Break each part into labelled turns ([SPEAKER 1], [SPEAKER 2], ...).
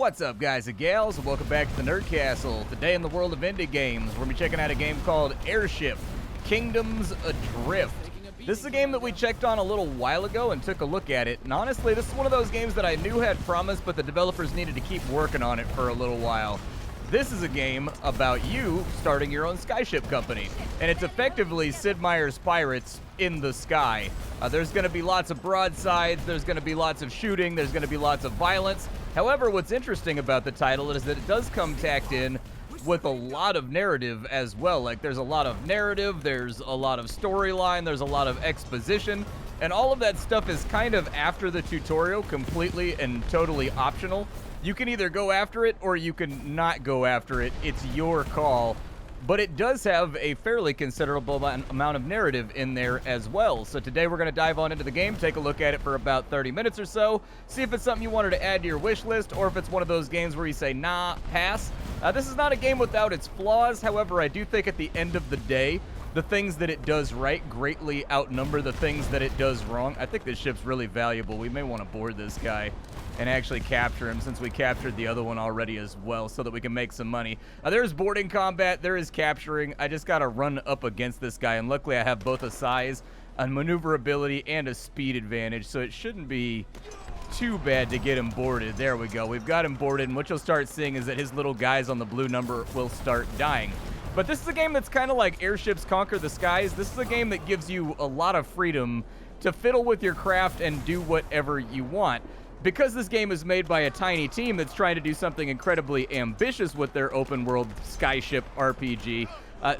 [SPEAKER 1] What's up, guys and gals, and welcome back to the Nerd Castle. Today in the world of indie games, we're going to be checking out a game called Airship Kingdoms Adrift. This is a game that we checked on a little while ago and took a look at it, and honestly, this is one of those games that I knew had promise, but the developers needed to keep working on it for a little while. This is a game about you starting your own skyship company, and it's effectively Sid Meier's Pirates in the sky. There's going to be lots of broadsides, there's going to be lots of shooting, there's going to be lots of violence. However, what's interesting about the title is that it does come tacked in with a lot of narrative as well. Like, there's a lot of narrative, there's a lot of storyline, there's a lot of exposition, and all of that stuff is kind of after the tutorial, completely and totally optional. You can either go after it or you can not go after it. It's your call. But it does have a fairly considerable amount of narrative in there as well. So today we're going to dive on into the game, take a look at it for about 30 minutes or so, see if it's something you wanted to add to your wish list, or if it's one of those games where you say, nah, pass. This is not a game without its flaws. However, I do think at the end of the day, the things that it does right greatly outnumber the things that it does wrong. I think this ship's really valuable. We may want to board this guy and actually capture him, since we captured the other one already as well, so that we can make some money. There's boarding combat, there is capturing. I just gotta run up against this guy, and luckily I have both a size, a maneuverability, and a speed advantage, so it shouldn't be too bad to get him boarded. There we go. We've got him boarded, and what you'll start seeing is that his little guys on the blue number will start dying. But this is a game that's kind of like Airships Conquer the Skies. This is a game that gives you a lot of freedom to fiddle with your craft and do whatever you want. Because this game is made by a tiny team that's trying to do something incredibly ambitious with their open world skyship RPG,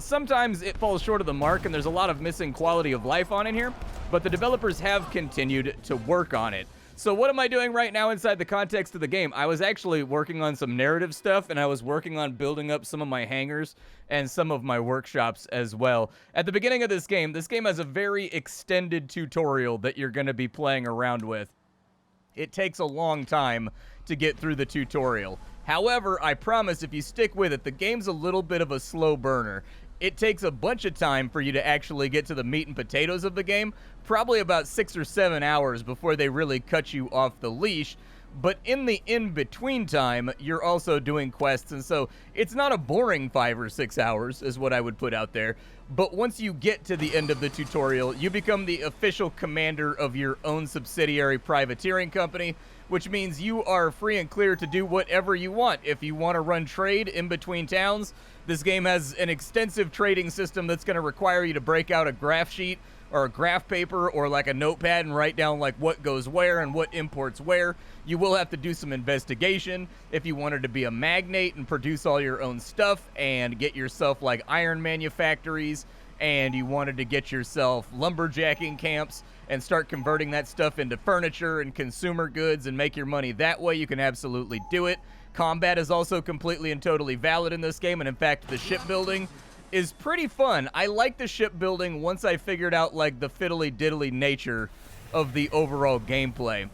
[SPEAKER 1] sometimes it falls short of the mark and there's a lot of missing quality of life on in here, but the developers have continued to work on it. So what am I doing right now inside the context of the game? I was actually working on some narrative stuff, and I was working on building up some of my hangars and some of my workshops as well. At the beginning of this game has a very extended tutorial that you're going to be playing around with. It takes a long time to get through the tutorial. However, I promise if you stick with it, the game's a little bit of a slow burner. It takes a bunch of time for you to actually get to the meat and potatoes of the game, probably about 6 or 7 hours before they really cut you off the leash. But in the in-between time, you're also doing quests, and so it's not a boring 5 or 6 hours, is what I would put out there. But once you get to the end of the tutorial, you become the official commander of your own subsidiary privateering company, which means you are free and clear to do whatever you want. If you want to run trade in between towns, this game has an extensive trading system that's going to require you to break out a graph sheet or a graph paper or like a notepad and write down like what goes where and what imports where. You will have to do some investigation if you wanted to be a magnate and produce all your own stuff and get yourself like iron manufactories, and you wanted to get yourself lumberjacking camps and start converting that stuff into furniture and consumer goods and make your money that way. You can absolutely do it. Combat is also completely and totally valid in this game, and in fact the shipbuilding is pretty fun. I like the shipbuilding once I figured out like the fiddly-diddly nature of the overall gameplay.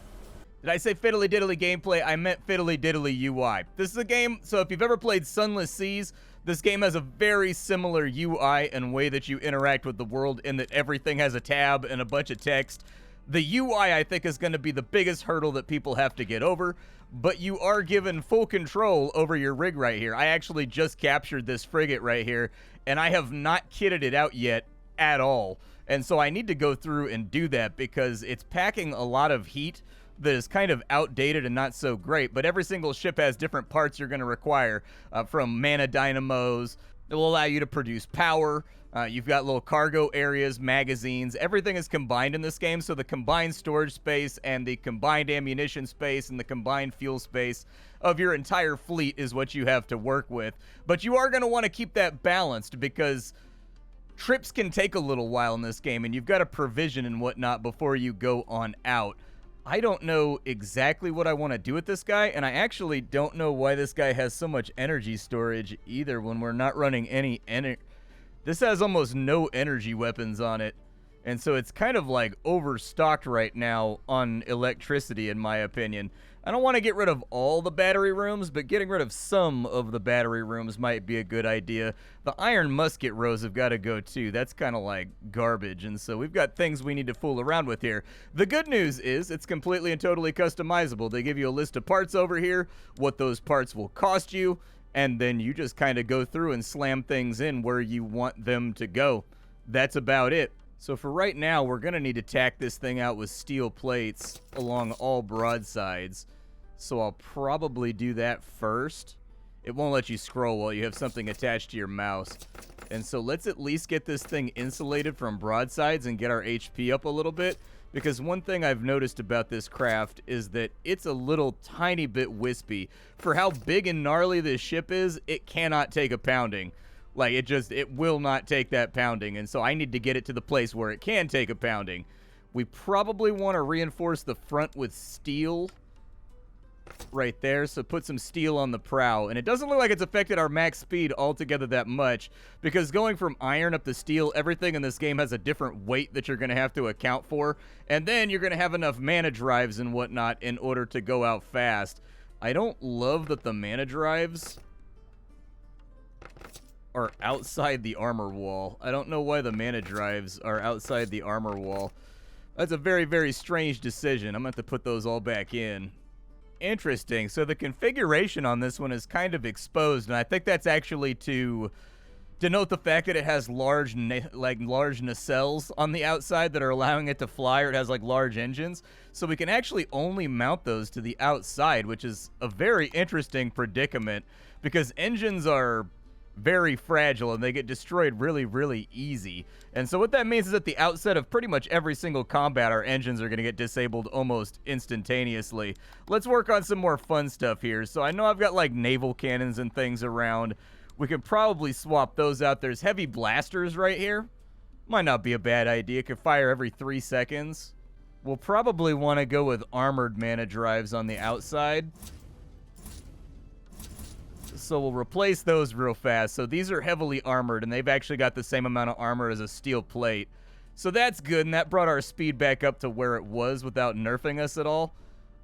[SPEAKER 1] Did I say fiddly-diddly gameplay? I meant fiddly-diddly UI. This is a game, so if you've ever played Sunless Seas, this game has a very similar UI and way that you interact with the world, in that everything has a tab and a bunch of text. The UI, I think, is going to be the biggest hurdle that people have to get over, but you are given full control over your rig right here. I actually just captured this frigate right here, and I have not kitted it out yet at all. And so I need to go through and do that because it's packing a lot of heat that is kind of outdated and not so great, but every single ship has different parts you're going to require, from mana dynamos that will allow you to produce power. You've got little cargo areas, magazines. Everything is combined in this game, so the combined storage space and the combined ammunition space and the combined fuel space of your entire fleet is what you have to work with. But you are going to want to keep that balanced because trips can take a little while in this game, and you've got to provision and whatnot before you go on out. I don't know exactly what I want to do with this guy, and I actually don't know why this guy has so much energy storage either when we're not running any energy. This has almost no energy weapons on it. And so it's kind of like overstocked right now on electricity, in my opinion. I don't want to get rid of all the battery rooms, but getting rid of some of the battery rooms might be a good idea. The iron musket rows have got to go too. That's kind of like garbage, and so we've got things we need to fool around with here. The good news is it's completely and totally customizable. They give you a list of parts over here, what those parts will cost you, and then you just kind of go through and slam things in where you want them to go. That's about it. So for right now, we're going to need to tack this thing out with steel plates along all broadsides. So I'll probably do that first. It won't let you scroll while you have something attached to your mouse. And so let's at least get this thing insulated from broadsides and get our HP up a little bit. Because one thing I've noticed about this craft is that it's a little tiny bit wispy. For how big and gnarly this ship is, it cannot take a pounding. Like, it will not take that pounding, and so I need to get it to the place where it can take a pounding. We probably want to reinforce the front with steel right there, so put some steel on the prow. And it doesn't look like it's affected our max speed altogether that much, because going from iron up to steel, everything in this game has a different weight that you're going to have to account for, and then you're going to have enough mana drives and whatnot in order to go out fast. I don't love that the mana drives are outside the armor wall. I don't know why the mana drives are outside the armor wall. That's a very, very strange decision. I'm going to have to put those all back in. Interesting. So the configuration on this one is kind of exposed, and I think that's actually to denote the fact that it has large nacelles on the outside that are allowing it to fly, or it has like large engines. So we can actually only mount those to the outside, which is a very interesting predicament, because engines are very fragile and they get destroyed really, really easy. And so what that means is at the outset of pretty much every single combat, our engines are going to get disabled almost instantaneously. Let's work on some more fun stuff here. So I know I've got like naval cannons and things around. We could probably swap those out. There's heavy blasters right here. Might not be a bad idea. Could fire every 3 seconds. We'll probably want to go with armored mana drives on the outside. So we'll replace those real fast. So these are heavily armored, and they've actually got the same amount of armor as a steel plate. So that's good, and that brought our speed back up to where it was without nerfing us at all.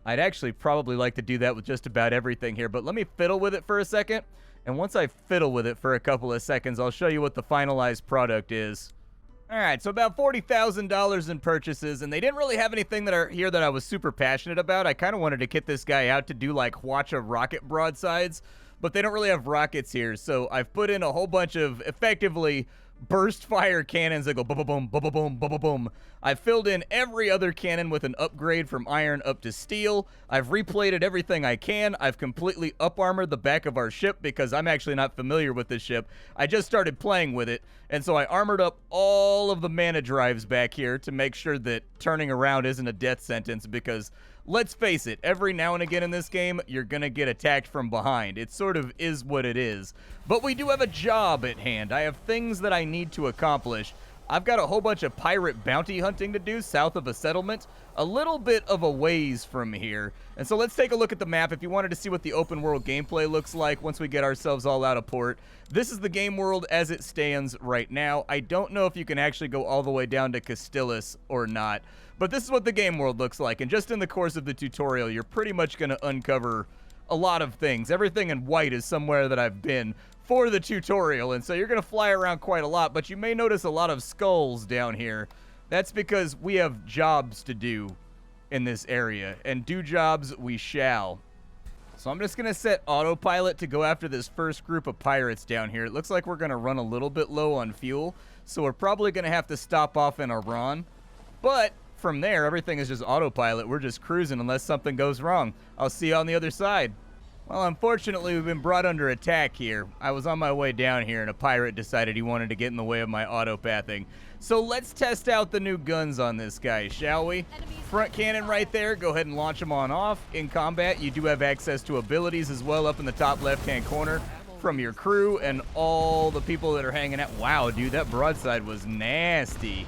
[SPEAKER 1] I'd actually probably like to do that with just about everything here, but let me fiddle with it for a second. And once I fiddle with it for a couple of seconds, I'll show you what the finalized product is. All right, so about $40,000 in purchases, and they didn't really have anything that I was super passionate about. I kind of wanted to kit this guy out to do like Hwacha rocket broadsides, but they don't really have rockets here, so I've put in a whole bunch of effectively burst fire cannons that go boom, boom, boom, boom, boom, boom. I've filled in every other cannon with an upgrade from iron up to steel. I've replated everything I can. I've completely up-armored the back of our ship because I'm actually not familiar with this ship. I just started playing with it, and so I armored up all of the mana drives back here to make sure that turning around isn't a death sentence, because let's face it, every now and again in this game, you're gonna get attacked from behind. It sort of is what it is. But we do have a job at hand. I have things that I need to accomplish. I've got a whole bunch of pirate bounty hunting to do south of a settlement, a little bit of a ways from here. And so let's take a look at the map if you wanted to see what the open world gameplay looks like once we get ourselves all out of port. This is the game world as it stands right now. I don't know if you can actually go all the way down to Castellus or not, but this is what the game world looks like. And just in the course of the tutorial, you're pretty much going to uncover a lot of things. Everything in white is somewhere that I've been for the tutorial, and so you're going to fly around quite a lot, but you may notice a lot of skulls down here. That's because we have jobs to do in this area, and do jobs we shall. So I'm just going to set autopilot to go after this first group of pirates down here. It looks like we're going to run a little bit low on fuel, so we're probably going to have to stop off in Iran. But from there, everything is just autopilot. We're just cruising unless something goes wrong. I'll see you on the other side. Well, unfortunately, we've been brought under attack here. I was on my way down here, and a pirate decided he wanted to get in the way of my autopathing. So let's test out the new guns on this guy, shall we? Front cannon right there. Go ahead and launch them on off. In combat, you do have access to abilities as well up in the top left-hand corner from your crew and all the people that are hanging out. Wow, dude, that broadside was nasty.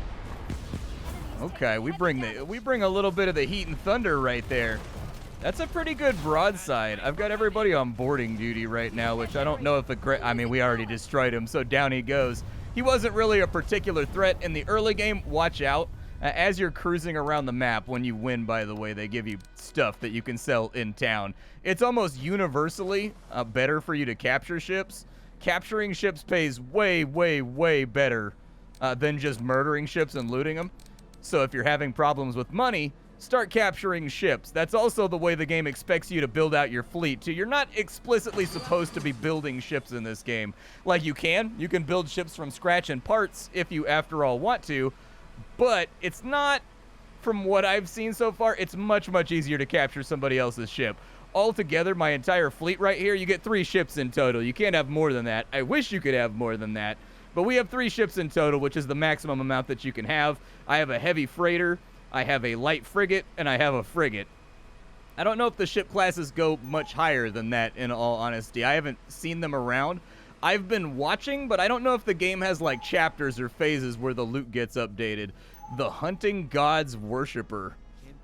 [SPEAKER 1] Okay, we bring a little bit of the heat and thunder right there. That's a pretty good broadside. I've got everybody on boarding duty right now, which I don't know if I mean, we already destroyed him, so down he goes. he wasn't really a particular threat in the early game. Watch out. As you're cruising around the map, when you win, by the way, they give you stuff that you can sell in town. It's almost universally better for you to capture ships. Capturing ships pays way, way, way better than just murdering ships and looting them. So if you're having problems with money, start capturing ships. That's also the way the game expects you to build out your fleet, too. You're not explicitly supposed to be building ships in this game. Like, you can build ships from scratch and parts if you, after all, want to. But it's not, from what I've seen so far, it's much, much easier to capture somebody else's ship. Altogether, my entire fleet right here, you get 3 ships in total. You can't have more than that. I wish you could have more than that. But we have 3 ships in total, which is the maximum amount that you can have. I have a heavy freighter, I have a light frigate, and I have a frigate. I don't know if the ship classes go much higher than that, in all honesty. I haven't seen them around. I've been watching, but I don't know if the game has like chapters or phases where the loot gets updated. The Hunting God's Worshipper.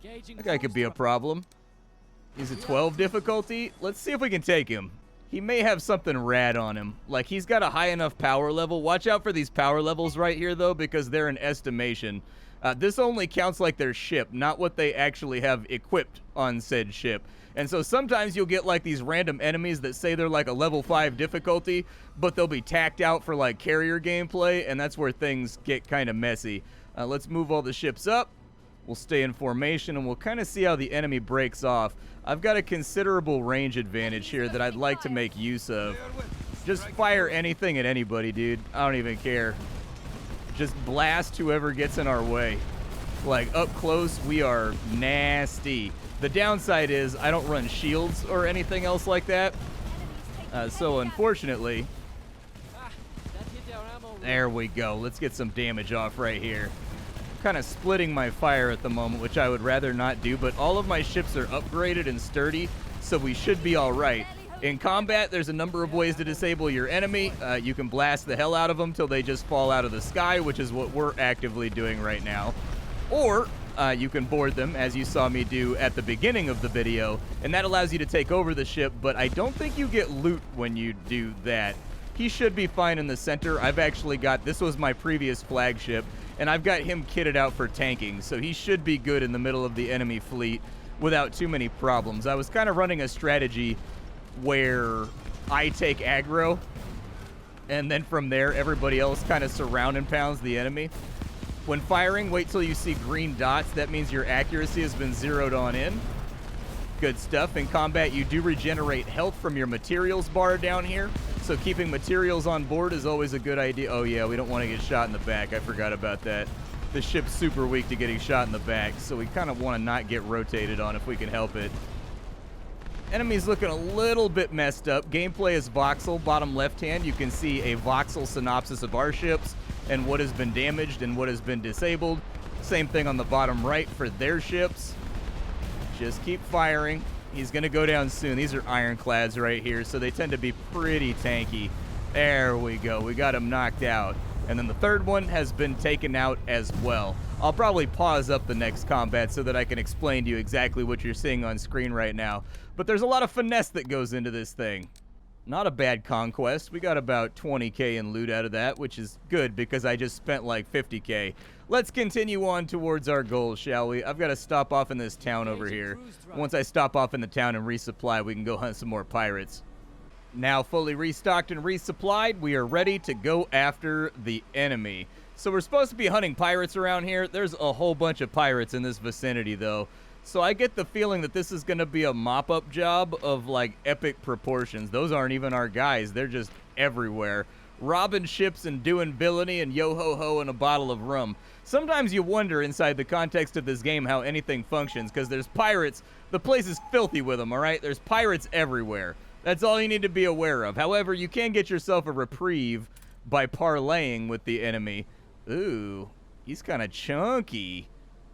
[SPEAKER 1] That guy could be a problem. He's a 12 difficulty. Let's see if we can take him. He may have something rad on him. Like, he's got a high enough power level. Watch out for these power levels right here, though, because they're an estimation. This only counts like their ship, not what they actually have equipped on said ship. And so sometimes you'll get like these random enemies that say they're like a level 5 difficulty, but they'll be tacked out for like carrier gameplay, and that's where things get kind of messy. Let's move all the ships up. We'll stay in formation, and we'll kind of see how the enemy breaks off. I've got a considerable range advantage here that I'd like to make use of. Just fire anything at anybody, dude. I don't even care. Just blast whoever gets in our way. Like, up close, we are nasty. The downside is I don't run shields or anything else like that. So unfortunately, there we go. Let's get some damage off right here. Kind of splitting my fire at the moment, which I would rather not do, but all of my ships are upgraded and sturdy, so we should be all right. In combat, there's a number of ways to disable your enemy. You can blast the hell out of them till they just fall out of the sky, which is what we're actively doing right now. Or you can board them, as you saw me do at the beginning of the video, and that allows you to take over the ship, but I don't think you get loot when you do that. He should be fine in the center. I've actually got, this was my previous flagship, and I've got him kitted out for tanking, so he should be good in the middle of the enemy fleet without too many problems. I was kind of running a strategy where I take aggro, and then from there, everybody else kind of surround and pounds the enemy. When firing, wait till you see green dots. That means your accuracy has been zeroed on in. Good stuff. In combat, you do regenerate health from your materials bar down here, so keeping materials on board is always a good idea. Oh yeah, we don't want to get shot in the back. I forgot about that. The ship's super weak to getting shot in the back, so we kind of want to not get rotated on if we can help it. Enemy's looking a little bit messed up. Gameplay is voxel. Bottom left hand, you can see a voxel synopsis of our ships and what has been damaged and what has been disabled. Same thing on the bottom right for their ships. Just keep firing. He's going to go down soon. These are ironclads right here, so they tend to be pretty tanky. There we go. We got him knocked out. And then the third one has been taken out as well. I'll probably pause up the next combat so that I can explain to you exactly what you're seeing on screen right now. But there's a lot of finesse that goes into this thing. Not a bad conquest. We got about 20k in loot out of that, which is good because I just spent like 50k. Let's continue on towards our goal, shall we? I've got to stop off in this town over here. Once I stop off in the town and resupply, we can go hunt some more pirates. Now fully restocked and resupplied, we are ready to go after the enemy. So we're supposed to be hunting pirates around here. There's a whole bunch of pirates in this vicinity, though. So I get the feeling that this is going to be a mop-up job of, like, epic proportions. Those aren't even our guys. They're just everywhere. Robbing ships and doing villainy and yo-ho-ho and a bottle of rum. Sometimes you wonder inside the context of this game how anything functions, because there's pirates. The place is filthy with them, all right? There's pirates everywhere. That's all you need to be aware of. However, you can get yourself a reprieve by parlaying with the enemy. Ooh, he's kind of chunky.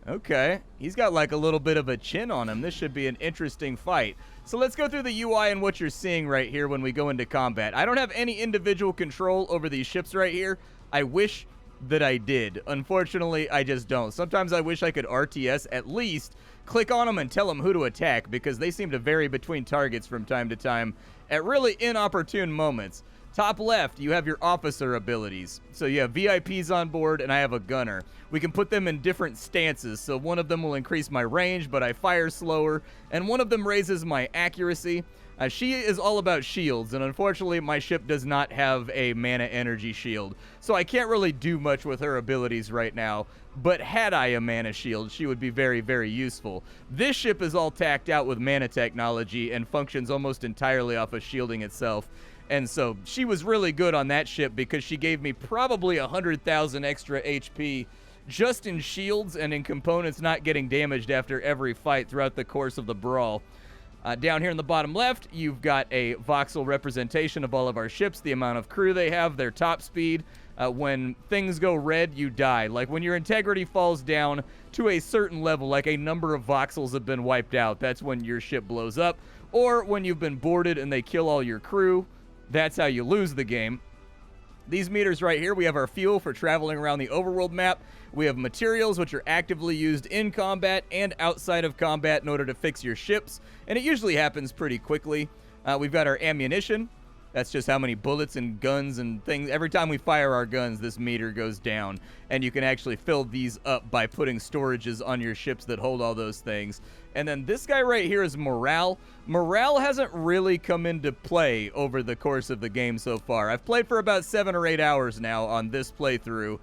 [SPEAKER 1] Okay, he's got like a little bit of a chin on him. This should be an interesting fight. So let's go through the UI and what you're seeing right here when we go into combat. I don't have any individual control over these ships right here. I wish that I did. Unfortunately, I just don't. Sometimes I wish I could RTS at least, click on them and tell them who to attack, because they seem to vary between targets from time to time at really inopportune moments. Top left, you have your officer abilities. So you have VIPs on board, and I have a gunner. We can put them in different stances, so one of them will increase my range, but I fire slower, and one of them raises my accuracy. She is all about shields, and unfortunately, my ship does not have a mana energy shield, so I can't really do much with her abilities right now, but had I a mana shield, she would be very, very useful. This ship is all tacked out with mana technology and functions almost entirely off of shielding itself. And so she was really good on that ship because she gave me probably 100,000 extra HP just in shields and in components not getting damaged after every fight throughout the course of the brawl. Down here in the bottom left, you've got a voxel representation of all of our ships, the amount of crew they have, their top speed. When things go red, you die. Like when your integrity falls down to a certain level, like a number of voxels have been wiped out, that's when your ship blows up. Or when you've been boarded and they kill all your crew, that's how you lose the game. These meters right here, we have our fuel for traveling around the overworld map. We have materials, which are actively used in combat and outside of combat in order to fix your ships, and it usually happens pretty quickly. We've got our ammunition. That's just how many bullets and guns and things. Every time we fire our guns, this meter goes down, and you can actually fill these up by putting storages on your ships that hold all those things. And then this guy right here is morale. Morale hasn't really come into play over the course of the game so far. I've played for about 7 or 8 hours now on this playthrough,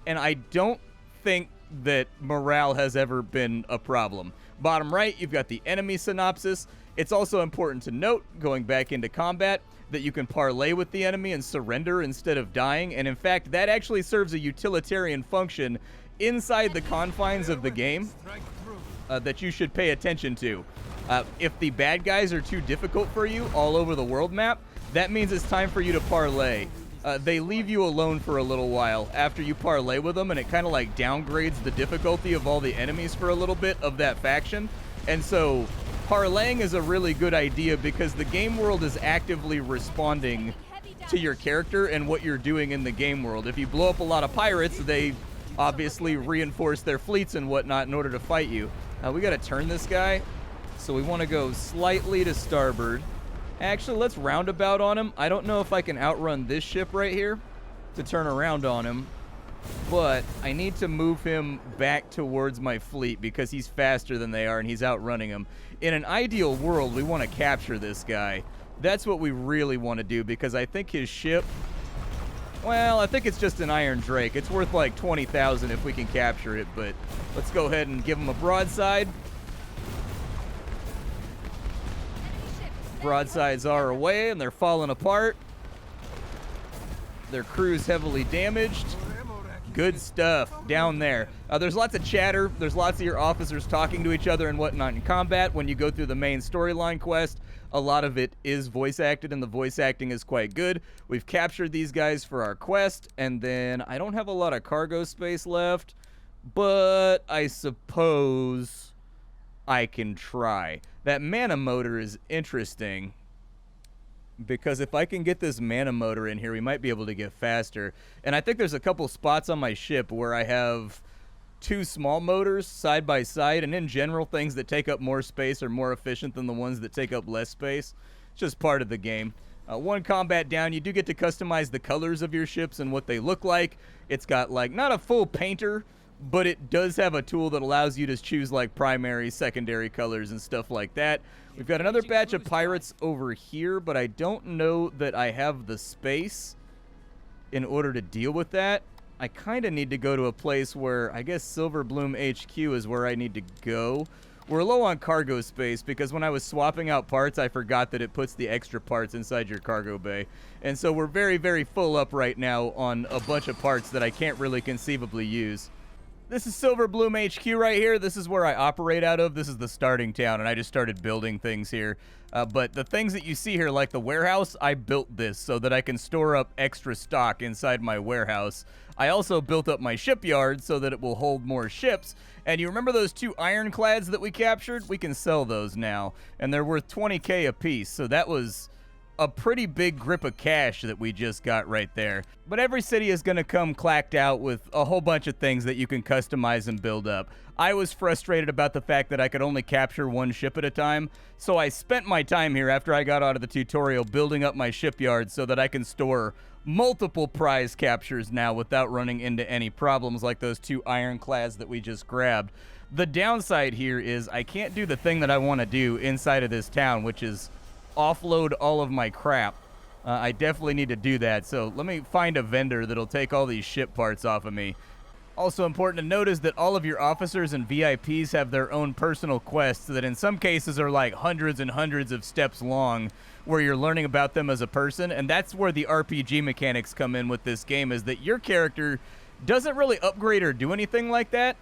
[SPEAKER 1] and I don't think that morale has ever been a problem. Bottom right, you've got the enemy synopsis. It's also important to note, going back into combat, that you can parlay with the enemy and surrender instead of dying, and in fact, that actually serves a utilitarian function inside the confines of the game that you should pay attention to. If the bad guys are too difficult for you all over the world map, that means it's time for you to parlay. They leave you alone for a little while after you parlay with them, and it kind of like downgrades the difficulty of all the enemies for a little bit of that faction. And so parlaying is a really good idea because the game world is actively responding to your character and what you're doing in the game world. If you blow up a lot of pirates, they obviously reinforce their fleets and whatnot in order to fight you. We got to turn this guy, so we want to go slightly to starboard. Actually, let's roundabout on him. I don't know if I can outrun this ship right here to turn around on him, but I need to move him back towards my fleet because he's faster than they are and he's outrunning them. In an ideal world, we want to capture this guy. That's what we really want to do because I think his ship, well, I think it's just an Iron Drake. It's worth like 20,000 if we can capture it, but let's go ahead and give him a broadside. Broadsides are away and they're falling apart. Their crew's heavily damaged. Good stuff down there. There's lots of chatter. There's lots of your officers talking to each other and whatnot in combat. When you go through the main storyline quest, a lot of it is voice acted, and the voice acting is quite good. We've captured these guys for our quest, and then I don't have a lot of cargo space left, but I suppose I can try. That mana motor is interesting, because if I can get this mana motor in here, we might be able to get faster. And I think there's a couple spots on my ship where I have 2 small motors side by side, and in general, things that take up more space are more efficient than the ones that take up less space. It's just part of the game. 1 combat down, you do get to customize the colors of your ships and what they look like. It's got, like, not a full painter, but it does have a tool that allows you to choose, like, primary, secondary colors and stuff like that. We've got another batch of pirates over here, but I don't know that I have the space in order to deal with that. I kind of need to go to a place where, I guess Silverbloom HQ is where I need to go. We're low on cargo space because when I was swapping out parts, I forgot that it puts the extra parts inside your cargo bay. And so we're very, very full up right now on a bunch of parts that I can't really conceivably use. This is Silverbloom HQ right here. This is where I operate out of. This is the starting town, and I just started building things here. But the things that you see here, like the warehouse, I built this so that I can store up extra stock inside my warehouse. I also built up my shipyard so that it will hold more ships. And you remember those 2 ironclads that we captured? We can sell those now, and they're worth 20K a piece. So that was a pretty big grip of cash that we just got right there. But every city is going to come clacked out with a whole bunch of things that you can customize and build up. I was frustrated about the fact that I could only capture one ship at a time, so I spent my time here after I got out of the tutorial building up my shipyard so that I can store multiple prize captures now without running into any problems like those 2 ironclads that we just grabbed. The downside here is I can't do the thing that I want to do inside of this town, which is offload all of my crap. I definitely need to do that, so let me find a vendor that'll take all these ship parts off of me. Also important to note is that all of your officers and VIPs have their own personal quests that in some cases are like hundreds and hundreds of steps long, where you're learning about them as a person, and that's where the RPG mechanics come in with this game, is that your character doesn't really upgrade or do anything like that,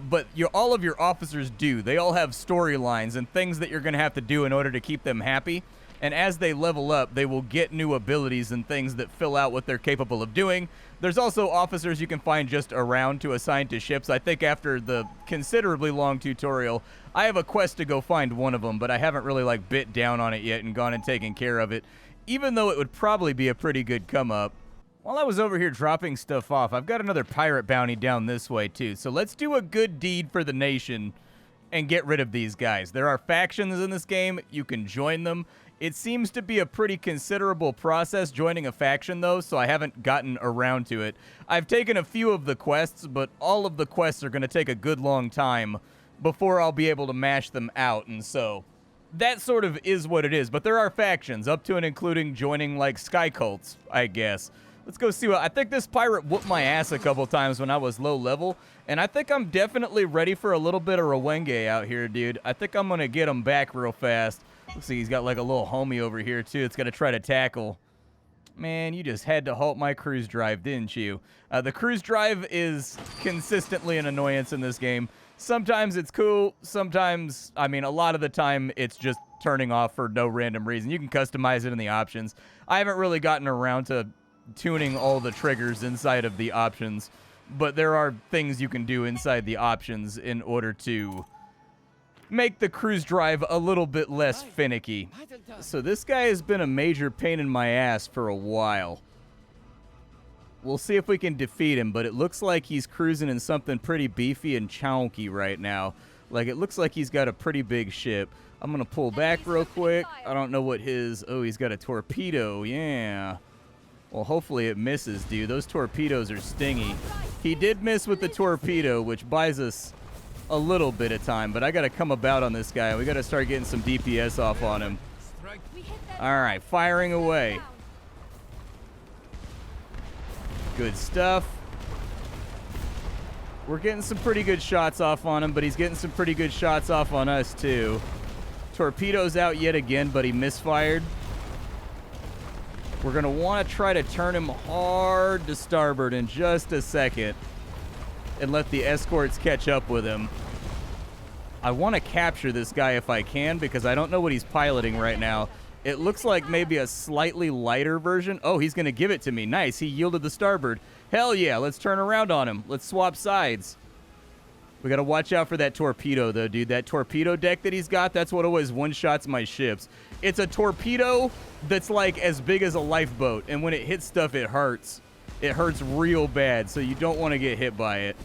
[SPEAKER 1] but all of your officers do. They all have storylines and things that you're going to have to do in order to keep them happy. And as they level up, they will get new abilities and things that fill out what they're capable of doing. There's also officers you can find just around to assign to ships. I think after the considerably long tutorial, I have a quest to go find one of them, but I haven't really like bit down on it yet and gone and taken care of it, even though it would probably be a pretty good come up. While I was over here dropping stuff off, I've got another pirate bounty down this way too. So let's do a good deed for the nation and get rid of these guys. There are factions in this game. You can join them. It seems to be a pretty considerable process joining a faction, though, so I haven't gotten around to it. I've taken a few of the quests, but all of the quests are going to take a good long time before I'll be able to mash them out, and so that sort of is what it is. But there are factions, up to and including joining, like, sky cults, I guess. Let's go see what... I think this pirate whooped my ass a couple times when I was low level, and I think I'm definitely ready for a little bit of Rwenge out here, dude. I think I'm going to get him back real fast. Looks like he's got like a little homie over here too. It's going to try to tackle. Man, you just had to halt my cruise drive, didn't you? The cruise drive is consistently an annoyance in this game. Sometimes it's cool. Sometimes, I mean, a lot of the time it's just turning off for no random reason. You can customize it in the options. I haven't really gotten around to tuning all the triggers inside of the options, but there are things you can do inside the options in order to make the cruise drive a little bit less finicky. So this guy has been a major pain in my ass for a while. We'll see if we can defeat him, but it looks like he's cruising in something pretty beefy and chonky right now. Like, it looks like he's got a pretty big ship. I'm going to pull back real quick. I don't know what his... Oh, he's got a torpedo. Yeah. Well, hopefully it misses, dude. Those torpedoes are stingy. He did miss with the torpedo, which buys us a little bit of time, but I got to come about on this guy. We got to start getting some DPS off on him. All right, firing away. Good stuff. We're getting some pretty good shots off on him, but he's getting some pretty good shots off on us too. Torpedo's out yet again, but he misfired. We're going to want to try to turn him hard to starboard in just a second and let the escorts catch up with him. I want to capture this guy if I can, because I don't know what he's piloting right now. It looks like maybe a slightly lighter version. Oh, he's going to give it to me. Nice. He yielded the starboard. Hell yeah. Let's turn around on him. Let's swap sides. We got to watch out for that torpedo, though, dude. That torpedo deck that he's got, that's what always one-shots my ships. It's a torpedo that's like as big as a lifeboat, and when it hits stuff, it hurts. It hurts real bad, so you don't want to get hit by it.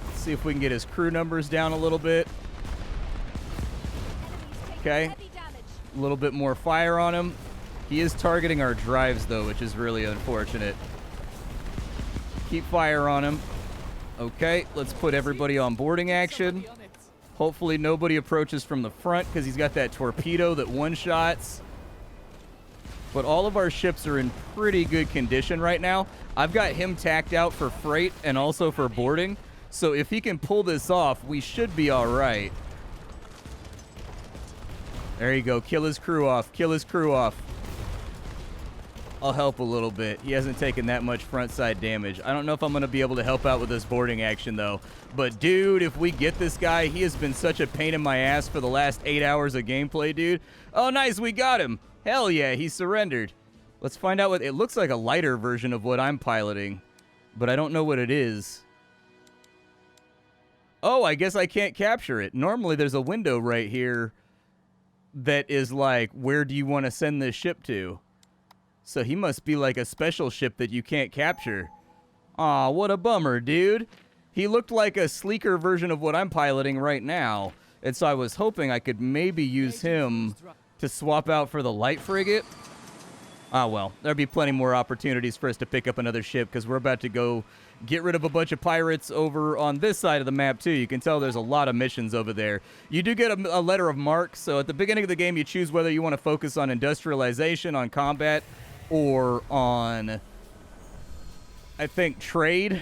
[SPEAKER 1] Let's see if we can get his crew numbers down a little bit. Okay. A little bit more fire on him. He is targeting our drives, though, which is really unfortunate. Keep fire on him. Okay, let's put everybody on boarding action. Hopefully nobody approaches from the front because he's got that torpedo that one-shots. But all of our ships are in pretty good condition right now. I've got him tacked out for freight and also for boarding. So if he can pull this off, we should be all right. There you go. Kill his crew off. Kill his crew off. I'll help a little bit. He hasn't taken that much front side damage. I don't know if I'm going to be able to help out with this boarding action, though. But, dude, if we get this guy, he has been such a pain in my ass for the last 8 hours of gameplay, dude. Oh, nice. We got him. Hell yeah. He surrendered. Let's find out what... It looks like a lighter version of what I'm piloting, but I don't know what it is. Oh, I guess I can't capture it. Normally, there's a window right here that is like, where do you want to send this ship to? So he must be like a special ship that you can't capture. Aw, what a bummer, dude. He looked like a sleeker version of what I'm piloting right now. And so I was hoping I could maybe use him to swap out for the light frigate. Ah, well, there'll be plenty more opportunities for us to pick up another ship because we're about to go get rid of a bunch of pirates over on this side of the map, too. You can tell there's a lot of missions over there. You do get a letter of marque, so at the beginning of the game, you choose whether you want to focus on industrialization, on combat, or on, I think, trade.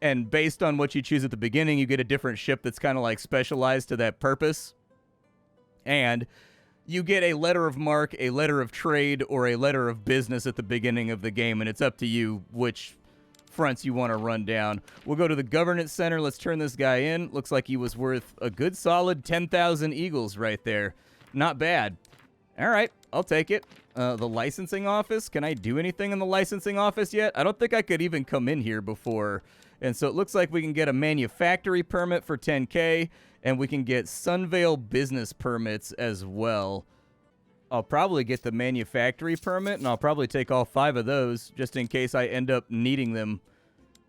[SPEAKER 1] And based on what you choose at the beginning, you get a different ship that's kind of like specialized to that purpose. And you get a letter of marque, a letter of trade, or a letter of business at the beginning of the game, and it's up to you which fronts you want to run down. We'll go to the governance center. Let's turn this guy in. Looks like he was worth a good solid 10,000 eagles right there. Not bad. All right, I'll take it. The licensing office. Can I do anything in the licensing office yet? I don't think I could even come in here before. And so it looks like we can get a manufactory permit for 10K, and we can get Sunvale business permits as well. I'll probably get the manufactory permit, and I'll probably take all 5 of those just in case I end up needing them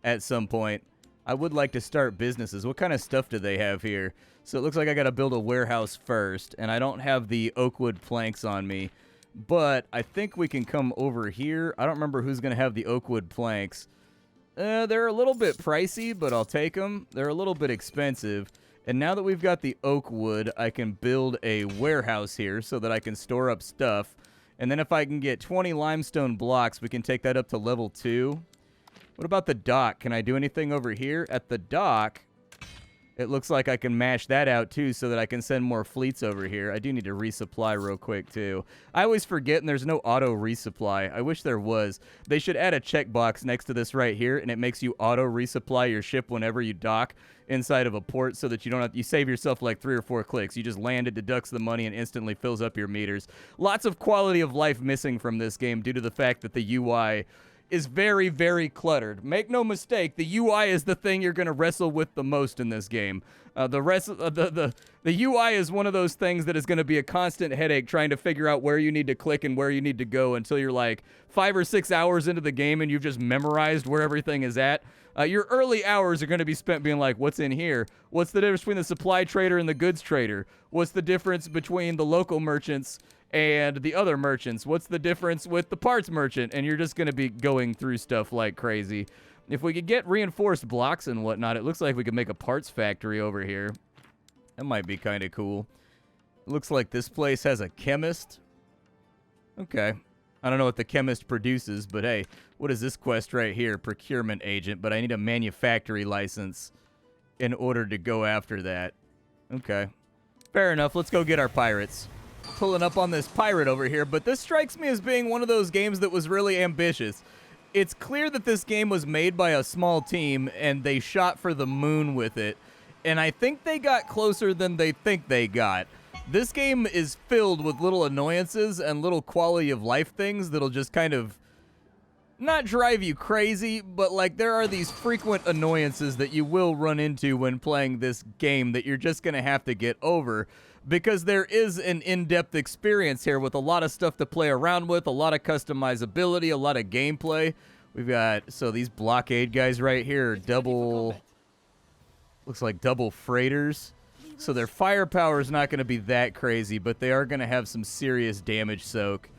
[SPEAKER 1] at some point. I would like to start businesses. What kind of stuff do they have here? So it looks like I got to build a warehouse first, and I don't have the oak wood planks on me. But I think we can come over here. I don't remember who's going to have the oak wood planks. They're a little bit pricey, but I'll take them. They're a little bit expensive. And now that we've got the oak wood, I can build a warehouse here so that I can store up stuff. And then if I can get 20 limestone blocks, we can take that up to level 2. What about the dock? Can I do anything over here? At the dock, it looks like I can mash that out too so that I can send more fleets over here. I do need to resupply real quick too. I always forget, and there's no auto resupply. I wish there was. They should add a checkbox next to this right here, and it makes you auto resupply your ship whenever you dock inside of a port so that you don't have, you save yourself like 3 or 4 clicks. You just land, it deducts the money, and instantly fills up your meters. Lots of quality of life missing from this game due to the fact that the UI is very, very cluttered. Make no mistake, the UI is the thing you're going to wrestle with the most in this game. The UI is one of those things that is going to be a constant headache trying to figure out where you need to click and where you need to go until you're like 5 or 6 hours into the game and you've just memorized where everything is at. Your early hours are going to be spent being like, what's in here? What's the difference between the supply trader and the goods trader? What's the difference between the local merchants and the other merchants? What's the difference with the parts merchant? And you're just going to be going through stuff like crazy. If we could get reinforced blocks and whatnot, it looks like we could make a parts factory over here. That might be kind of cool. It looks like this place has a chemist. Okay. I don't know what the chemist produces, but hey, what is this quest right here? Procurement agent, but I need a manufactory license in order to go after that. Okay. Fair enough. Let's go get our pirates. Pulling up on this pirate over here, but this strikes me as being one of those games that was really ambitious. It's clear that this game was made by a small team, and they shot for the moon with it, and I think they got closer than they think they got. This game is filled with little annoyances and little quality of life things that'll just kind of not drive you crazy, but like there are these frequent annoyances that you will run into when playing this game that you're just going to have to get over. Because there is an in-depth experience here with a lot of stuff to play around with, a lot of customizability, a lot of gameplay. We've got, so these blockade guys right here are double, looks like double freighters. So their firepower is not going to be that crazy, but they are going to have some serious damage soak.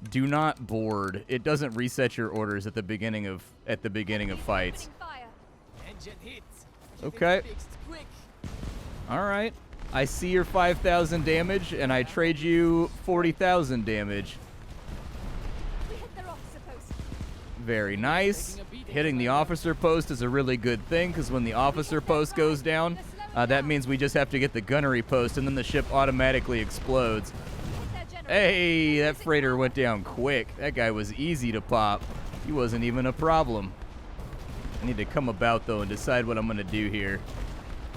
[SPEAKER 1] Do not board. It doesn't reset your orders at the beginning of fights. Okay. All right. I see your 5,000 damage, and I trade you 40,000 damage. Very nice. Hitting the officer post is a really good thing, because when the officer post goes down, that means we just have to get the gunnery post, and then the ship automatically explodes. Hey, that freighter went down quick. That guy was easy to pop. He wasn't even a problem. I need to come about, though, and decide what I'm going to do here.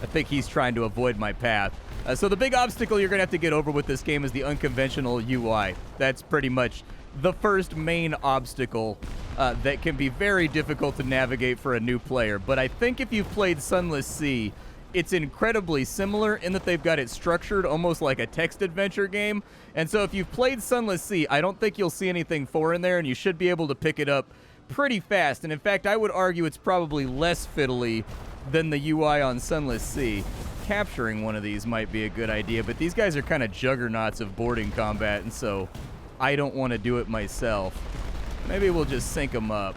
[SPEAKER 1] I think he's trying to avoid my path. So the big obstacle you're going to have to get over with this game is the unconventional UI. That's pretty much the first main obstacle that can be very difficult to navigate for a new player. But I think if you've played Sunless Sea, it's incredibly similar in that they've got it structured almost like a text adventure game. And so if you've played Sunless Sea, I don't think you'll see anything foreign there, and you should be able to pick it up pretty fast. And in fact, I would argue it's probably less fiddly than the UI on Sunless Sea. Capturing one of these might be a good idea, but these guys are kind of juggernauts of boarding combat, and so I don't want to do it myself. Maybe we'll just sync them up.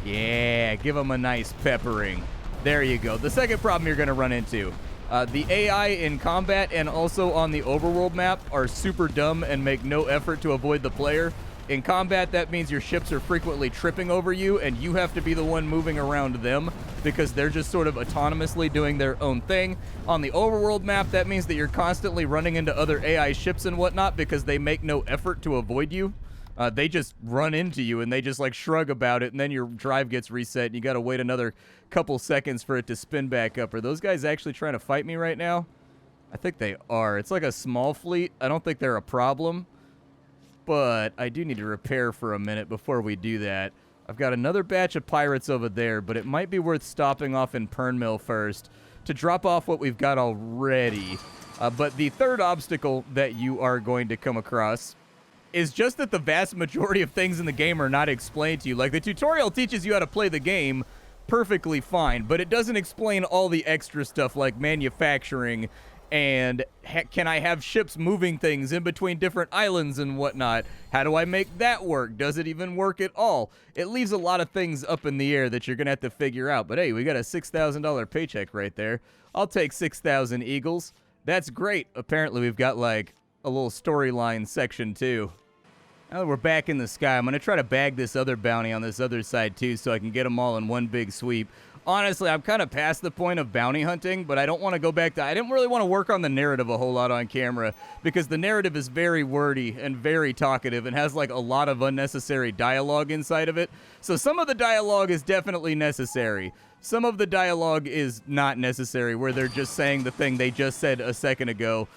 [SPEAKER 1] Yeah, give them a nice peppering. There you go. The second problem you're going to run into. The AI in combat and also on the overworld map are super dumb and make no effort to avoid the player. In combat, that means your ships are frequently tripping over you, and you have to be the one moving around them because they're just sort of autonomously doing their own thing. On the overworld map, that means that you're constantly running into other AI ships and whatnot because they make no effort to avoid you. They just run into you, and they just, like, shrug about it, and then your drive gets reset, and you gotta wait another couple seconds for it to spin back up. Are those guys actually trying to fight me right now? I think they are. It's like a small fleet. I don't think they're a problem, but I do need to repair for a minute before we do that. I've got another batch of pirates over there, but it might be worth stopping off in Pernmill first to drop off what we've got already. But the third obstacle that you are going to come across is just that the vast majority of things in the game are not explained to you. Like, the tutorial teaches you how to play the game perfectly fine, but it doesn't explain all the extra stuff like manufacturing and can I have ships moving things in between different islands and whatnot? How do I make that work? Does it even work at all? It leaves a lot of things up in the air that you're going to have to figure out. But hey, we got a $6,000 paycheck right there. I'll take 6,000 eagles. That's great. Apparently we've got like a little storyline section too. Now that we're back in the sky, I'm going to try to bag this other bounty on this other side, too, so I can get them all in one big sweep. Honestly, I'm kind of past the point of bounty hunting, but I don't want to go back to... I didn't really want to work on the narrative a whole lot on camera, because the narrative is very wordy and very talkative and has, like, a lot of unnecessary dialogue inside of it. So some of the dialogue is definitely necessary. Some of the dialogue is not necessary, where they're just saying the thing they just said a second ago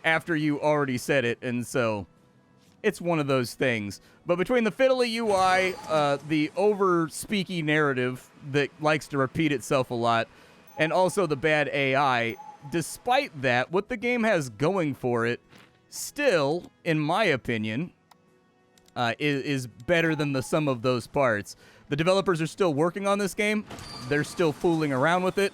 [SPEAKER 1] after you already said it, and so... it's one of those things. But between the fiddly UI, the over-speaky narrative that likes to repeat itself a lot, and also the bad AI, despite that, what the game has going for it still, in my opinion, is better than the sum of those parts. The developers are still working on this game. They're still fooling around with it.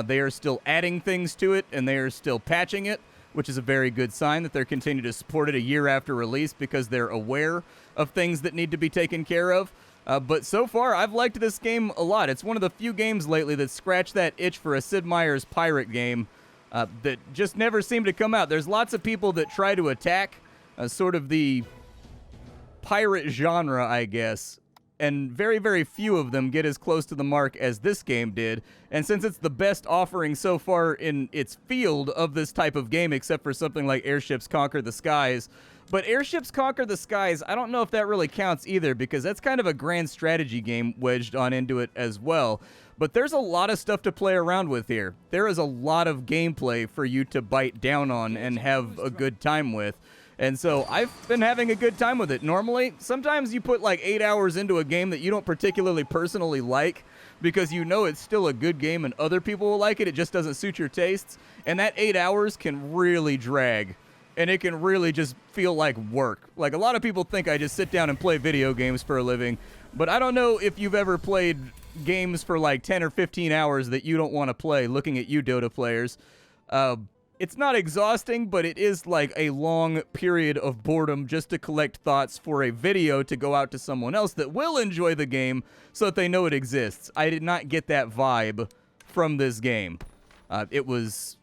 [SPEAKER 1] They are still adding things to it, and they are still patching it, which is a very good sign that they're continuing to support it a year after release because they're aware of things that need to be taken care of. But so far, I've liked this game a lot. It's one of the few games lately that scratched that itch for a Sid Meier's pirate game that just never seemed to come out. There's lots of people that try to attack sort of the pirate genre, I guess, and very, very few of them get as close to the mark as this game did. And since it's the best offering so far in its field of this type of game, except for something like Airships Conquer the Skies, but Airships Conquer the Skies, I don't know if that really counts either, because that's kind of a grand strategy game wedged on into it as well. But there's a lot of stuff to play around with here. There is a lot of gameplay for you to bite down on and have a good time with. And so I've been having a good time with it. Normally, sometimes you put like 8 hours into a game that you don't particularly personally like because you know it's still a good game and other people will like it. It just doesn't suit your tastes. And that 8 hours can really drag. And it can really just feel like work. Like, a lot of people think I just sit down and play video games for a living. But I don't know if you've ever played games for like 10 or 15 hours that you don't want to play, looking at you Dota players. It's not exhausting, but it is like a long period of boredom just to collect thoughts for a video to go out to someone else that will enjoy the game so that they know it exists. I did not get that vibe from this game. It was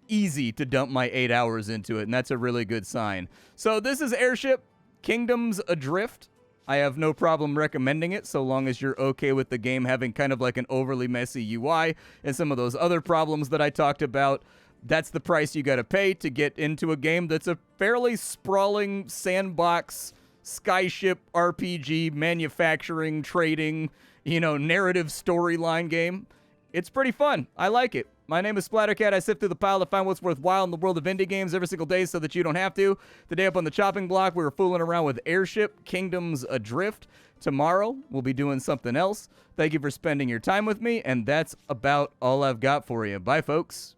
[SPEAKER 1] easy to dump my 8 hours into it, and that's a really good sign. So this is Airship Kingdoms Adrift. I have no problem recommending it so long as you're okay with the game having kind of like an overly messy UI and some of those other problems that I talked about. That's the price you got to pay to get into a game that's a fairly sprawling sandbox, skyship RPG, manufacturing, trading, narrative storyline game. It's pretty fun. I like it. My name is Splattercat. I sift through the pile to find what's worthwhile in the world of indie games every single day so that you don't have to. Today up on the chopping block, we were fooling around with Airship Kingdoms Adrift. Tomorrow, we'll be doing something else. Thank you for spending your time with me, and that's about all I've got for you. Bye, folks.